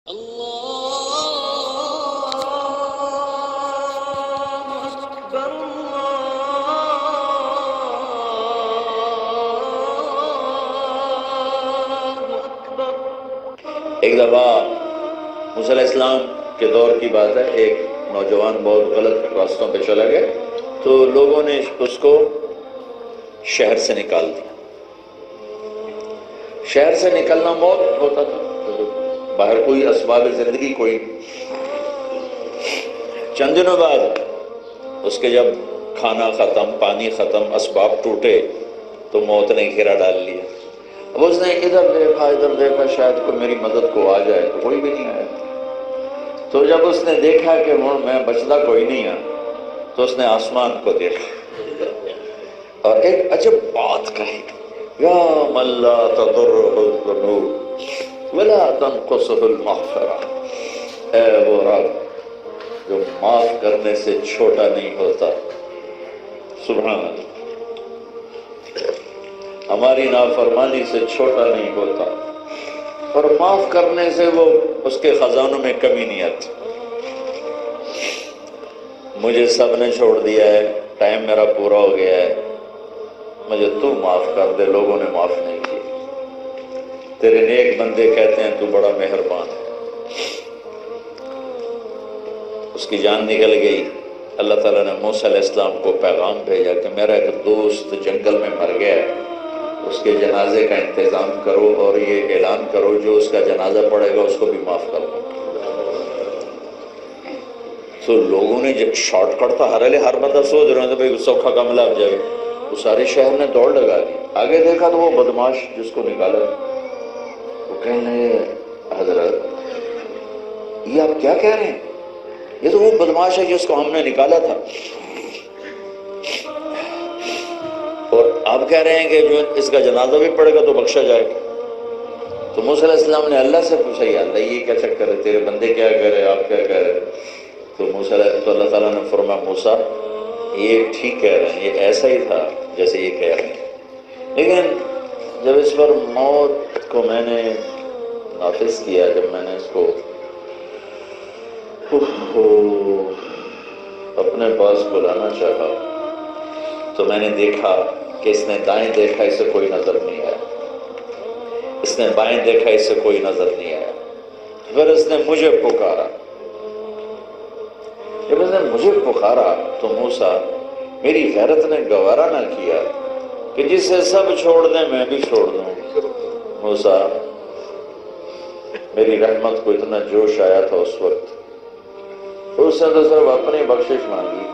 ایک دفعہ موسیٰ علیہ السلام کے دور کی بات ہے، ایک نوجوان بہت غلط راستوں پہ چلا گیا تو لوگوں نے اس کو شہر سے نکال دیا۔ شہر سے نکلنا موت ہوتا تھا، باہر کوئی اسباب زندگی کوئی نہیں۔ چند دنوں بعد اس کے جب کھانا ختم، پانی ختم، اسباب ٹوٹے تو موت نے گھیرا ڈال لیا۔ اب اس نے ادھر دیکھا شاید کوئی میری مدد کو آ جائے، تو کوئی بھی نہیں آیا۔ تو جب اس نے دیکھا کہ میں بچتا کوئی نہیں ہے تو اس نے آسمان کو دیکھا اور ایک عجب بات کہی، یا من لا تضرہ الذنوب ولا تنقصہ المغفرہ، اے وہ رب جو معاف کرنے سے چھوٹا نہیں ہوتا۔ سبحان اللہ، ہماری نافرمانی سے چھوٹا نہیں ہوتا اور معاف کرنے سے وہ اس کے خزانوں میں کمی نہیں آتی۔ مجھے سب نے چھوڑ دیا ہے، ٹائم میرا پورا ہو گیا ہے، مجھے تو معاف کر دے، لوگوں نے معاف نہیں کیا۔ تیرے نیک بندے کہتے ہیں تو بڑا مہربان ہے۔ اس کی جان نکل گئی۔ اللہ تعالیٰ نے موسیٰ علیہ السلام کو پیغام بھیجا کہ میرا ایک دوست جنگل میں مر گیا ہے، اس کے جنازے کا انتظام کرو اور یہ اعلان کرو جو اس کا جنازہ پڑے گا اس کو بھی معاف کر دو۔ تو لوگوں نے جب شارٹ کٹ تھا، ہر بندہ سوچ رہے ہیں بھائی سوکھا کا ملا اب جائے، وہ سارے شہر نے دوڑ لگا دی۔ آگے دیکھا تو وہ بدماش جس کو نکالا، وہ کہنے لگے حضرت یہ آپ کیا کہہ رہے ہیں، یہ تو وہ بدماش ہے جس کو ہم نے نکالا تھا، اور آپ کہہ رہے ہیں کہ جو اس کا جنازہ بھی پڑے گا تو بخشا جائے گا۔ تو موسیٰ علیہ السلام نے اللہ سے پوچھا، یا اللہ یہ کیا چکر ہے، تیرے بندے کیا کہہ رہے، آپ کیا کہہ رہے؟ تو اللہ تعالیٰ نے فرمایا موسیٰ یہ ٹھیک کہہ رہے ہیں، یہ ایسا ہی تھا جیسے یہ کہہ رہے ہیں، لیکن جب اس پر موت کو میں نے نافذ کیا، جب میں نے اس کو اپنے پاس بلانا چاہا تو میں نے دیکھا کہ اس نے دائیں دیکھا، اسے کوئی نظر نہیں آیا، اس نے بائیں دیکھا، اسے کوئی نظر نہیں آیا۔ پھر اس نے مجھے پکارا، جب اس نے مجھے پکارا تو موسیٰ میری غیرت نے گوارا نہ کیا کہ جسے سب چھوڑ دیں میں بھی چھوڑ دوں۔ موسیٰ میری رحمت کو اتنا جوش آیا تھا اس وقت، اس نے تو صرف اپنی بخشش مانگی،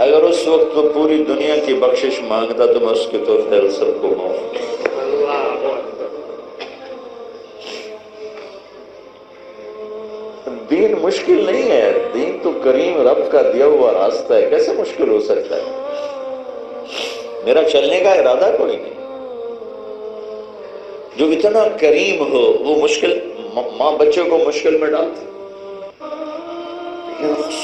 اگر اس وقت وہ پوری دنیا کی بخشش مانگتا تو میں اس کے طور پر سب کو معاف کرتا۔ دین مشکل نہیں ہے، دین تو کریم رب کا دیا ہوا راستہ ہے، کیسے مشکل ہو سکتا ہے؟ میرا چلنے کا ارادہ کوئی نہیں، جو اتنا کریم ہو وہ مشکل، ماں بچے کو مشکل میں ڈالتی،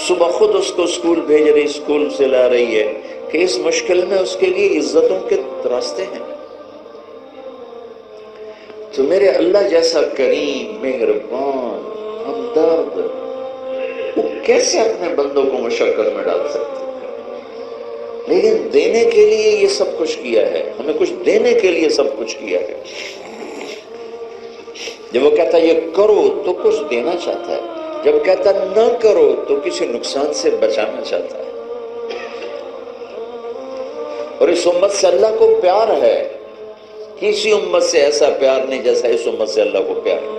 صبح خود اس کو اسکول بھیج رہی، اسکول سے لا رہی ہے کہ اس مشکل میں اس کے لیے عزتوں کے راستے ہیں۔ تو میرے اللہ جیسا کریم، مہربان، ہمدرد، وہ کیسے اپنے بندوں کو مشقت میں ڈال سکتے؟ لیکن دینے کے لیے یہ سب کچھ کیا ہے، ہمیں کچھ دینے کے لیے سب کچھ کیا ہے۔ جب وہ کہتا ہے یہ کرو تو کچھ دینا چاہتا ہے، جب کہتا نہ کرو تو کسی نقصان سے بچانا چاہتا ہے۔ اور اس امت سے اللہ کو پیار ہے، کسی امت سے ایسا پیار نہیں جیسا اس امت سے اللہ کو پیار ہے۔